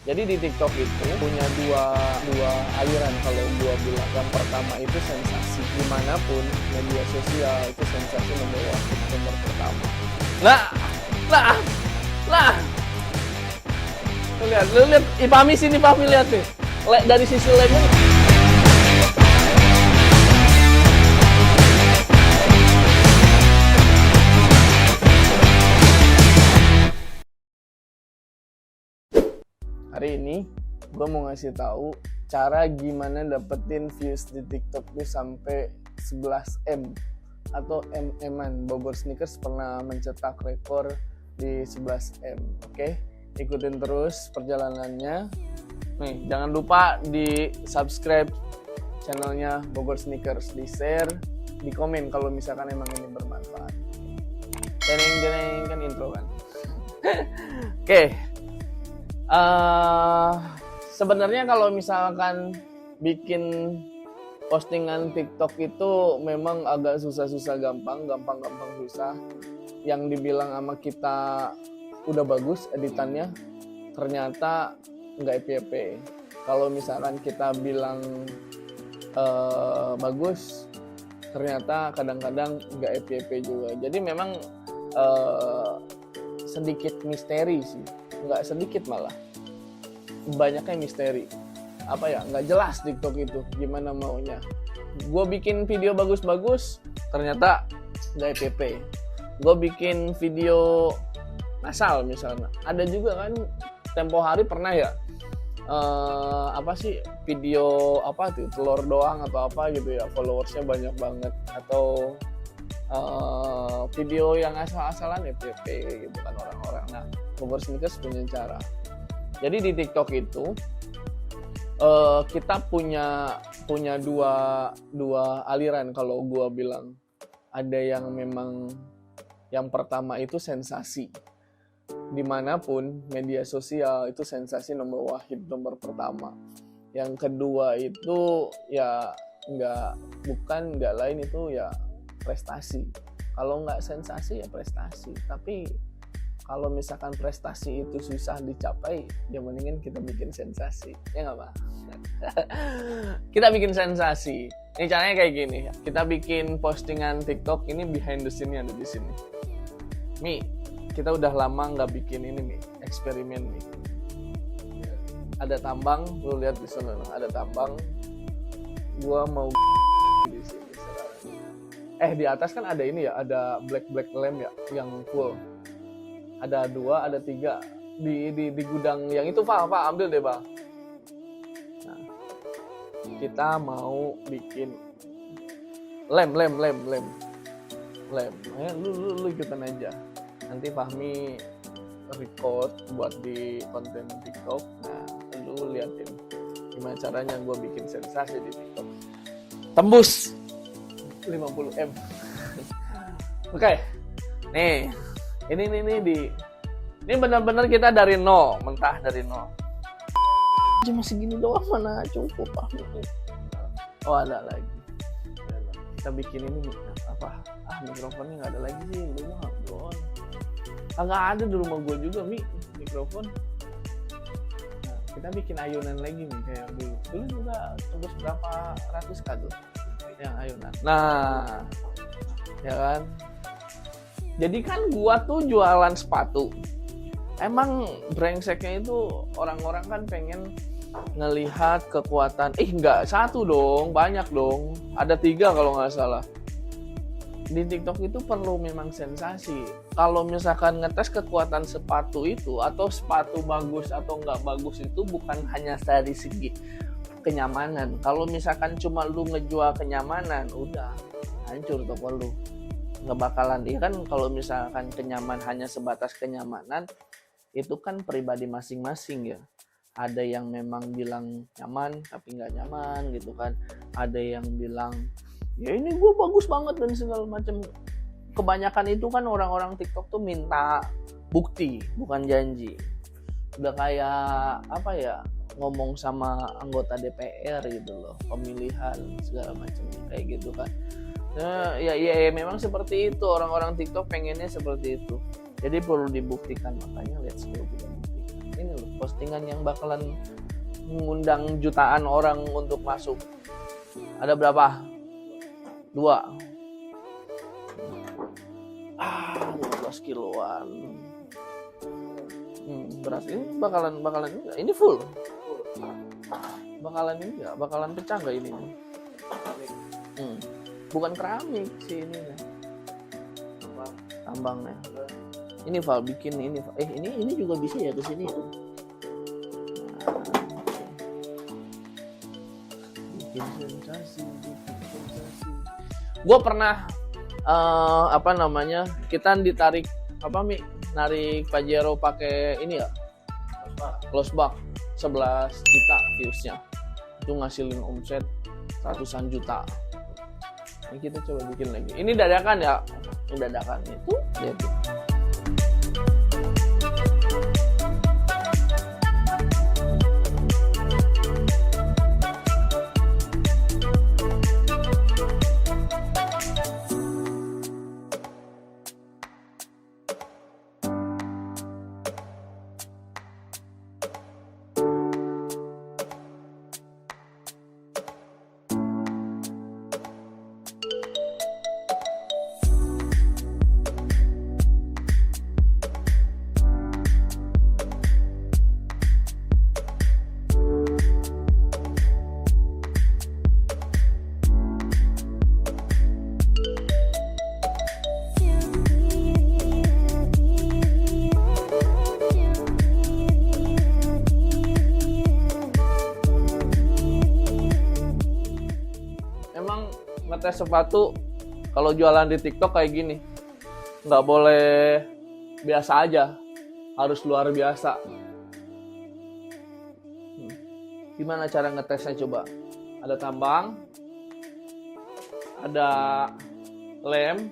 Jadi di TikTok itu punya dua aliran kalau gua bilang. Yang pertama itu sensasi. Dimanapun media sosial itu sensasi nomor pertama. Lah. Lu lihat, Ipami sini, Pami lihat nih. Dari sisi lemnya. Hari ini gue mau ngasih tahu cara gimana dapetin views di TikTok tuh sampai 11M atau MM-an. Bogor Sneakers pernah mencetak rekor di 11M. Oke, ikutin terus perjalanannya. Nih, jangan lupa di subscribe channelnya Bogor Sneakers, di share, di komen kalau misalkan emang ini bermanfaat. Deneng kan intro kan. Oke. Sebenarnya kalau misalkan bikin postingan TikTok itu memang agak susah gampang susah. Yang dibilang sama kita udah bagus editannya, ternyata nggak FYP. Kalau misalkan kita bilang bagus, ternyata kadang-kadang nggak FYP juga. Jadi memang sedikit misteri sih. Nggak sedikit, malah banyaknya misteri. Nggak jelas TikTok itu gimana maunya. Gue bikin video bagus-bagus, ternyata nggak FYP. Gue bikin video ngasal misalnya, ada juga kan. Tempo hari pernah ya video telur doang atau apa gitu ya, followersnya banyak banget. Atau video yang asal-asalan FYP gitu kan orang-orang. Nah, Bogor Sneakers punya cara. Jadi di TikTok itu kita punya dua aliran kalau gua bilang. Ada yang memang yang pertama itu sensasi. Dimanapun media sosial itu sensasi nomor pertama. Yang kedua itu ya nggak lain itu ya prestasi. Kalau nggak sensasi ya prestasi. Tapi kalau misalkan prestasi itu susah dicapai, ya mendingan kita bikin sensasi. Ya nggak, Pak? Kita bikin sensasi. Ini caranya kayak gini. Kita bikin postingan TikTok, ini behind the scene-nya ada di sini. Mi, kita udah lama nggak bikin ini, Mi. Eksperimen, Mi. Ada tambang, lu lihat di sana. Ada tambang. Gua mau di sini. Di atas kan ada ini ya, ada black lamp ya, yang full. Ada 2, ada 3 di gudang yang itu, Pak ambil deh, Pak. Nah, kita mau bikin lem. Lu ikutan aja. Nanti Fahmi record buat di konten TikTok. Nah, lu liatin gimana caranya gue bikin sensasi di TikTok. Tembus 50M. Oke. Nih. Ini benar-benar kita dari nol, mentah dari nol. Cuma segini doang mana cukup, Pak. Oh, ada lagi. Kita bikin ini mikrofonnya nggak ada lagi sih, lu mah bro. Nggak ada di rumah gue juga, Mi, mikrofon. Nah, kita bikin ayunan lagi nih kayak dulu. Dulu juga tembus berapa ratus kado yang ayunan. Nah, ya kan. Jadi kan gua tuh jualan sepatu. Emang brengseknya itu orang-orang kan pengen ngelihat kekuatan. Nggak satu dong, banyak dong. Ada 3 kalau nggak salah. Di TikTok itu perlu memang sensasi. Kalau misalkan ngetes kekuatan sepatu itu, atau sepatu bagus atau nggak bagus itu bukan hanya dari segi kenyamanan. Kalau misalkan cuma lu ngejual kenyamanan, udah hancur toko lu. Nggak bakalan. Kan kalau misalkan hanya sebatas kenyamanan, itu kan pribadi masing-masing ya. Ada yang memang bilang nyaman tapi nggak nyaman gitu kan. Ada yang bilang ya ini gue bagus banget dan segala macam. Kebanyakan itu kan orang-orang TikTok tuh minta bukti, bukan janji. Udah kayak ngomong sama anggota DPR gitu loh, pemilihan segala macam kayak gitu kan. Ya memang seperti itu, orang-orang TikTok pengennya seperti itu. Jadi perlu dibuktikan, makanya let's go kita buktikan. ini loh, postingan yang bakalan mengundang jutaan orang untuk masuk. Ada berapa? 2. 12 kiloan. Berat ini bakalan ini full. Bakalan ini enggak, bakalan pecah enggak ini? Bukan keramik sih ini. Tambangnya. Ini Val bikin ini. Ini juga bisa ya ke sini ya. Bikin sensasi. Gue pernah kita ditarik narik Pajero pakai ini ya, close back 11 juta viewsnya, itu ngasilin omset ratusan juta. Ini kita coba bikin lagi. Ini dadakan ya, dadakan itu lihat tuh. Ngetes sepatu kalau jualan di TikTok kayak gini, nggak boleh biasa aja, harus luar biasa. Gimana cara ngetesnya coba? Ada tambang, ada lem,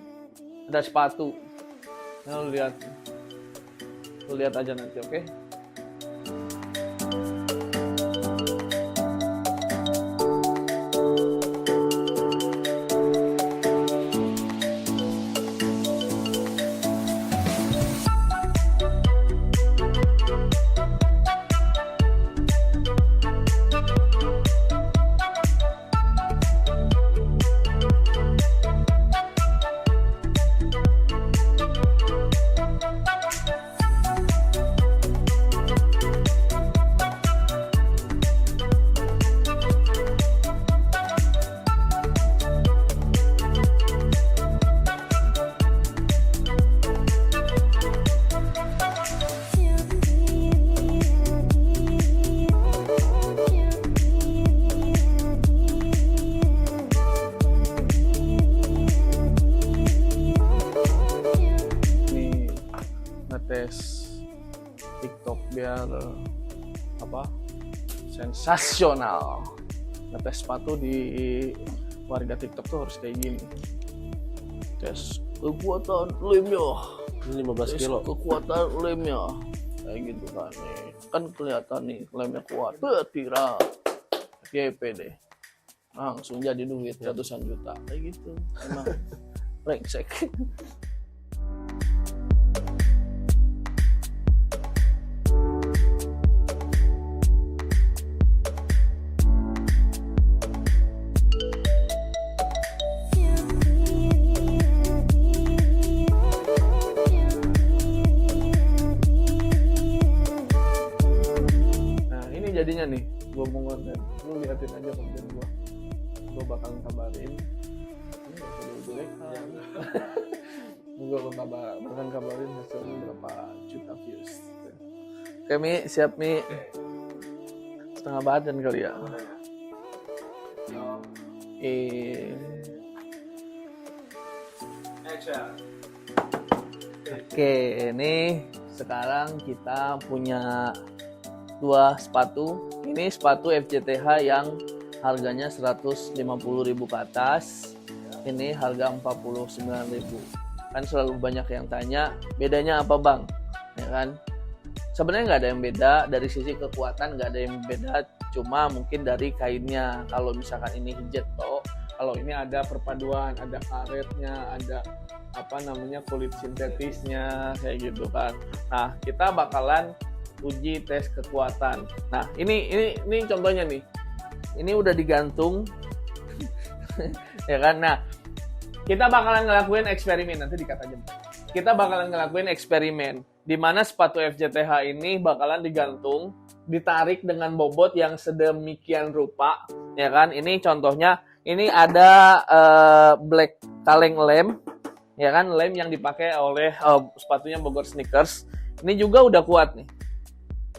ada sepatu. Nah, lu lihat aja nanti, oke? Tes TikTok biar sensasional. Ngetes sepatu di warga TikTok tuh harus kayak gini. Tes kekuatan lemnya. Ini 15 kilo. Kekuatan lemnya. Kayak gitu kan nih. Kan kelihatan nih lemnya kuat. Tirak. GP deh. Langsung jadi duit ratusan juta. Kayak gitu. Emang brengsek. Jadinya nih, gue mau konten, lu liatin aja konten gue bakal kabarin. Ini gak usah diujurekan. Gue bakal kabarin hasilnya berapa juta views. Oke Mi, siap Mi. Setengah badan kali ya. Oke, ini sekarang kita punya 2 sepatu. Ini sepatu FJTH yang harganya 150.000 ke atas. Ini harga 49.000. Kan selalu banyak yang tanya, bedanya apa Bang? Ya kan? Sebenarnya nggak ada yang beda dari sisi kekuatan, nggak ada yang beda. Cuma mungkin dari kainnya. Kalau misalkan ini hijat toh, kalau ini ada perpaduan, ada karetnya, ada kulit sintetisnya kayak gitu kan. Nah, kita bakalan uji tes kekuatan. Nah, ini contohnya nih. Ini udah digantung. Ya kan? Nah, kita bakalan ngelakuin eksperimen, nanti dikat aja. Kita bakalan ngelakuin eksperimen di mana sepatu FJTH ini bakalan digantung, ditarik dengan bobot yang sedemikian rupa, ya kan? Ini contohnya, ini ada black kaleng lem, ya kan? Lem yang dipakai oleh sepatunya Bogor Sneakers. Ini juga udah kuat nih.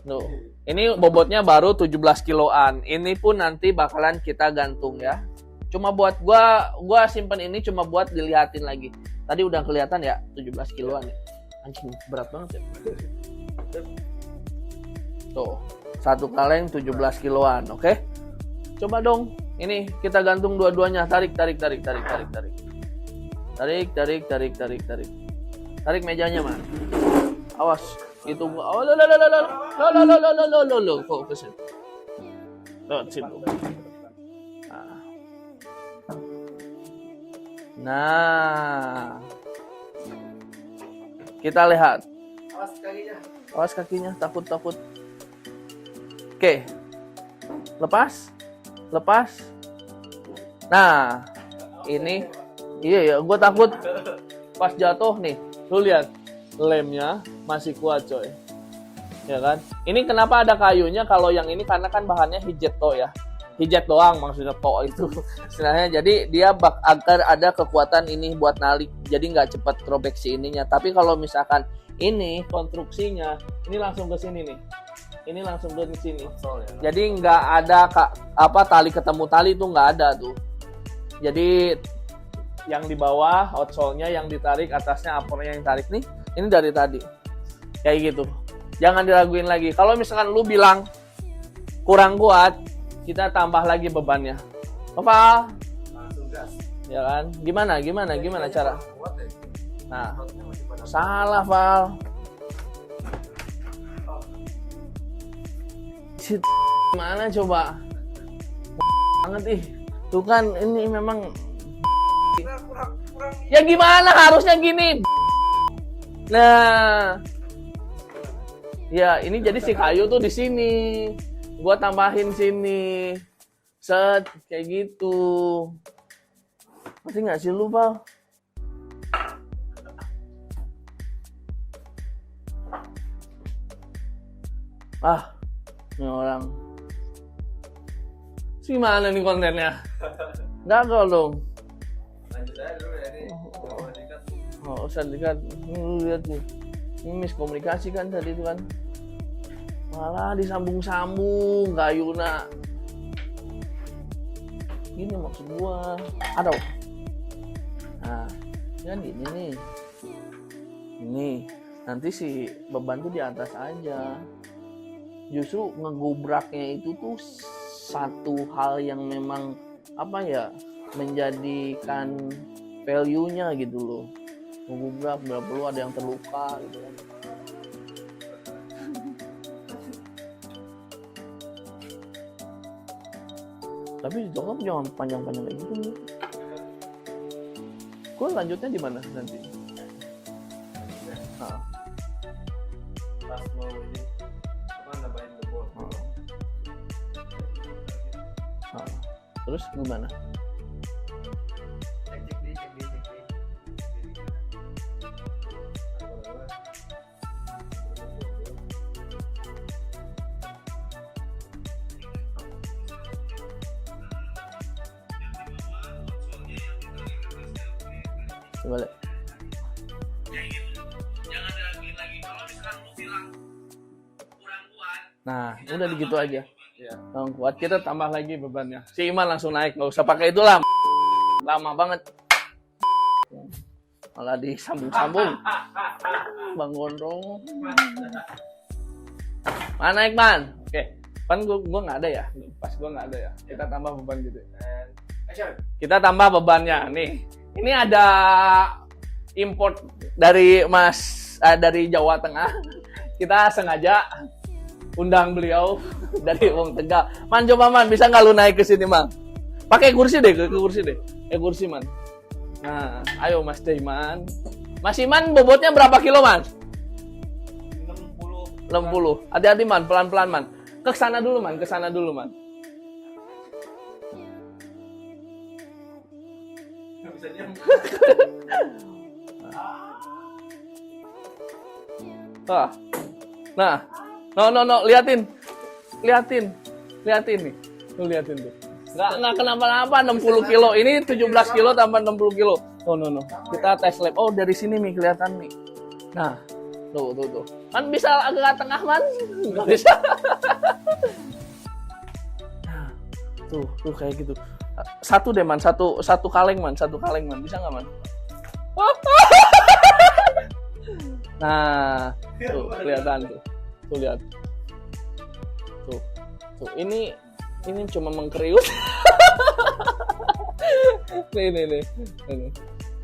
Tuh. Ini bobotnya baru 17 kiloan. Ini pun nanti bakalan kita gantung ya. Cuma buat gua simpen ini cuma buat dilihatin lagi. Tadi udah kelihatan ya 17 kiloan ya. Anjing berat banget ya. Tuh, satu kaleng 17 kiloan, oke? Coba dong. Ini kita gantung dua-duanya. Tarik. Tarik mejanya, Man. Awas. Itu oh lo kok kesini. Tuh, situ. Nah, kita lihat. Awas kakinya, takut. Oke, lepas. Nah, ini, iya ya, gue takut pas jatuh nih. Lu lihat, lemnya masih kuat coy, ya kan? Ini kenapa ada kayunya? Kalau yang ini karena kan bahannya hijet ya. Hijet doang maksudnya itu istilahnya, jadi dia agar ada kekuatan ini buat nalik, jadi nggak cepat robek si ininya. Tapi kalau misalkan ini konstruksinya ini langsung ke sini nih, ini langsung ke sini, jadi nggak ada tali ketemu tali itu nggak ada tuh. Jadi yang di bawah outsole-nya yang ditarik, atasnya upper-nya yang tarik nih, ini dari tadi kayak gitu. Jangan diraguin lagi. Kalau misalkan lu bilang kurang kuat, kita tambah lagi bebannya. Apa? Langsung gas. Ya kan? Gimana cara? Nah, salah, Val. Mana coba? Banget ih. Tuh kan ini memang kurang. Ya gimana, harusnya gini. Nah. Ya, ini jadi si kayu tuh di sini. Gua tambahin sini. Set, kayak gitu. Masih nggak sih lu, Val? Ini orang. Gimana nih kontennya? Gagal dong. Lanjut aja dulu ya nih. Usah dikat. Lihat nih. Ini miskomunikasi kan tadi itu kan. Malah disambung-sambung kayuna. Gini maksud gua. Aduh. Nah, kan gini nih. Ini nanti si beban tuh di atas aja. Justru ngegubraknya itu tuh satu hal yang memang menjadikan value-nya gitu loh. Ngegubrak nggak perlu ada yang terluka gitu kan. Tapi ditokap jangan panjang-panjang kayak gitu nih. Gue lanjutnya di mana nanti? Pas mau ini nambahin bobot. Terus gimana? Balik. Jangan diraguin lagi. Kalau misalkan lu bilang kurang kuat, nah udah begitu aja. Ya. Kurang kuat, kita tambah lagi bebannya. Si Iman langsung naik, nggak usah pakai itu lah. Lama banget. Malah disambung-sambung. Bang Gondrong. Mana Iqman? Oke. Kan gua nggak ada ya. Pas gua nggak ada ya. Kita tambah beban gitu. Kita tambah bebannya nih. Ini ada import dari dari Jawa Tengah. Kita sengaja undang beliau dari Wong Tegal. Man, coba Man, bisa nggak lu naik ke sini, Man? Pakai kursi deh, kursi Man. Nah, ayo Mas Daiman. Mas Iman bobotnya berapa kilo, Man? 60 60. Hati-hati man, pelan-pelan man. Ke sana dulu man, ke sana dulu man. Nah, no, liatin nih, tuh liatin tuh. Nggak kenapa-napa 60 kilo, ini 17 kilo tambah 60 kilo. No, kita tes lab. Oh dari sini nih kelihatan nih. Nah, tuh, kan bisa agak ke tengah man, nggak bisa. Tuh kayak gitu. Satu deh man, satu kaleng man, bisa nggak man? Nah, tuh kelihatan tuh lihat. Tuh, ini cuma mengkeriut. Nih.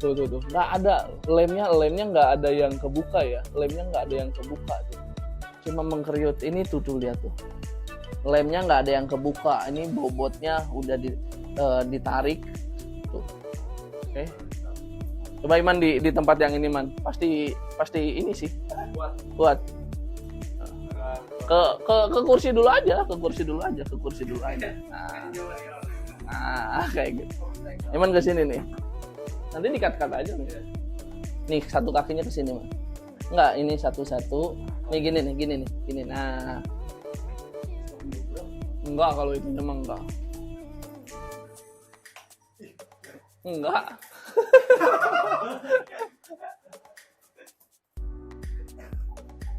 Tuh. Nggak ada lemnya nggak ada yang kebuka ya. Tuh. Cuma mengkeriut. Ini tuh lihat tuh. Lemnya nggak ada yang kebuka. Ini bobotnya udah ditarik. Tuh. Oke. Coba Iman di tempat yang ini man. Pasti ini sih. Kuat. Ke kursi dulu aja. Nah, kayak gitu. Iman ke sini nih. Nanti dikat-kat aja nih. Nih satu kakinya ke sini man. Enggak, ini satu-satu. Nih gini nih. Nah. Enggak, kalau itu memang enggak.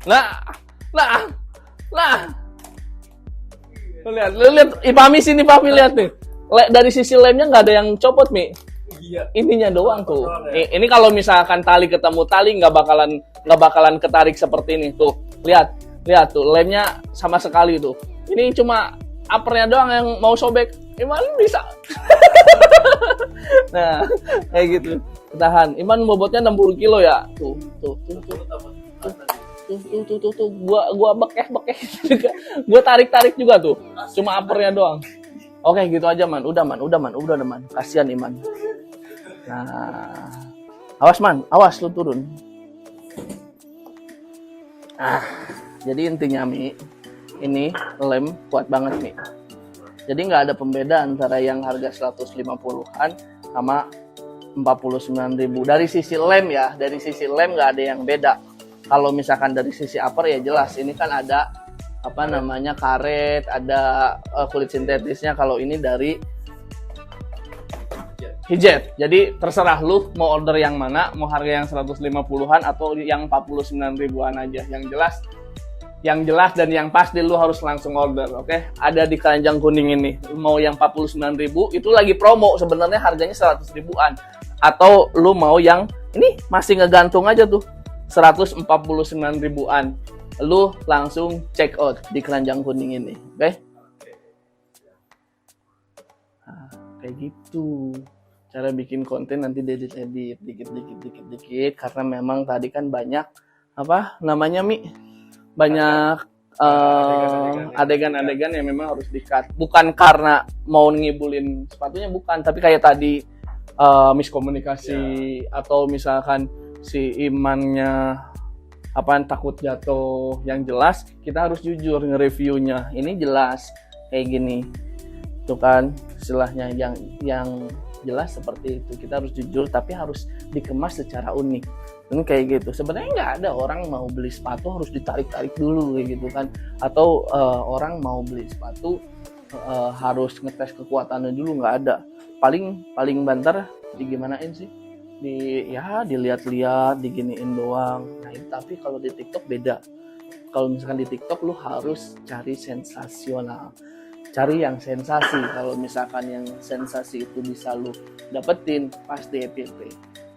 Nah. Lu lihat, Pami sini, Pami lihat nih. Dari sisi lemnya nggak ada yang copot, Mi. Iya. Ininya doang tuh. Ini kalau misalkan tali ketemu tali nggak bakalan ketarik seperti ini tuh. Lihat tuh, lemnya sama sekali tuh. Ini cuma uppernya doang yang mau sobek. Iman bisa. Nah, kayak gitu. Tahan. Iman bobotnya 60 kilo ya. Tuh. Tuh. Gua bekeh juga. Gua tarik juga tuh. Cuma uppernya doang. Oke, gitu aja man. Udah man. Kasihan Iman. Nah. Awas lu turun. Jadi intinya Mi, ini lem kuat banget nih. Jadi nggak ada pembeda antara yang harga 150-an sama 49.000. Dari sisi lem ya, nggak ada yang beda. Kalau misalkan dari sisi upper ya jelas, ini kan ada karet, ada kulit sintetisnya. Kalau ini dari Hijet. Jadi terserah lu mau order yang mana, mau harga yang 150-an atau yang 49.000-an aja. Yang jelas dan yang pasti lu harus langsung order, oke? Ada di keranjang kuning ini. Mau yang 49.000 itu lagi promo, sebenarnya harganya 100 ribuan. Atau lu mau yang ini masih ngegantung aja tuh 149 ribuan. Lu langsung check out di keranjang kuning ini, oke? Nah, kayak gitu. Cara bikin konten nanti edit dikit karena memang tadi kan banyak banyak adegan-adegan yang memang harus di-cut. Bukan karena mau ngibulin sepatunya, bukan, tapi kayak tadi miskomunikasi atau misalkan si Imannya takut jatuh. Yang jelas kita harus jujur nge-reviewnya. Ini jelas kayak gini. Itu kan istilahnya yang jelas seperti itu. Kita harus jujur tapi harus dikemas secara unik. Ini kayak gitu. Sebenarnya nggak ada orang mau beli sepatu harus ditarik-tarik dulu kayak gitu kan. Atau orang mau beli sepatu harus ngetes kekuatannya dulu, nggak ada. Paling banter digimanain sih? Dilihat-lihat, diginiin doang. Nah, tapi kalau di TikTok beda. Kalau misalkan di TikTok lu harus cari sensasional. Cari yang sensasi. Kalau misalkan yang sensasi itu bisa lu dapetin, pasti happy.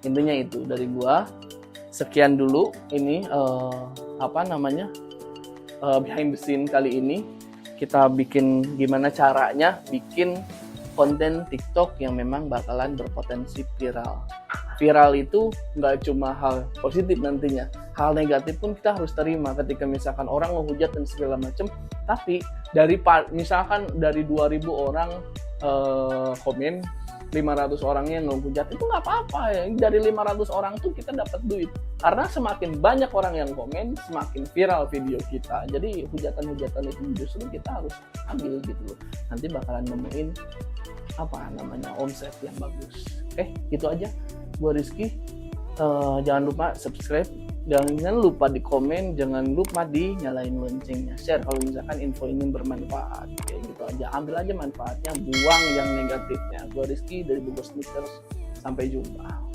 Intinya itu dari gua. Sekian dulu ini behind the scene kali ini. Kita bikin gimana caranya bikin konten TikTok yang memang bakalan berpotensi viral. Viral itu nggak cuma hal positif nantinya, hal negatif pun kita harus terima ketika misalkan orang menghujat dan segala macam. Tapi misalkan dari 2.000 orang komen, 500 orang yang ngehujat, itu nggak apa-apa ya. Dari 500 orang tuh kita dapat duit. Karena semakin banyak orang yang komen, semakin viral video kita. Jadi hujatan-hujatan itu justru kita harus ambil gitu loh. Nanti bakalan nemuin omset yang bagus. Oke, gitu aja. Gua Rizky. Jangan lupa subscribe. Jangan lupa di komen, jangan lupa di nyalain loncengnya, share kalau misalkan info ini bermanfaat. Kayak gitu aja, ambil aja manfaatnya, buang yang negatifnya. Gue Rizky dari Bogor Sneakers, sampai jumpa.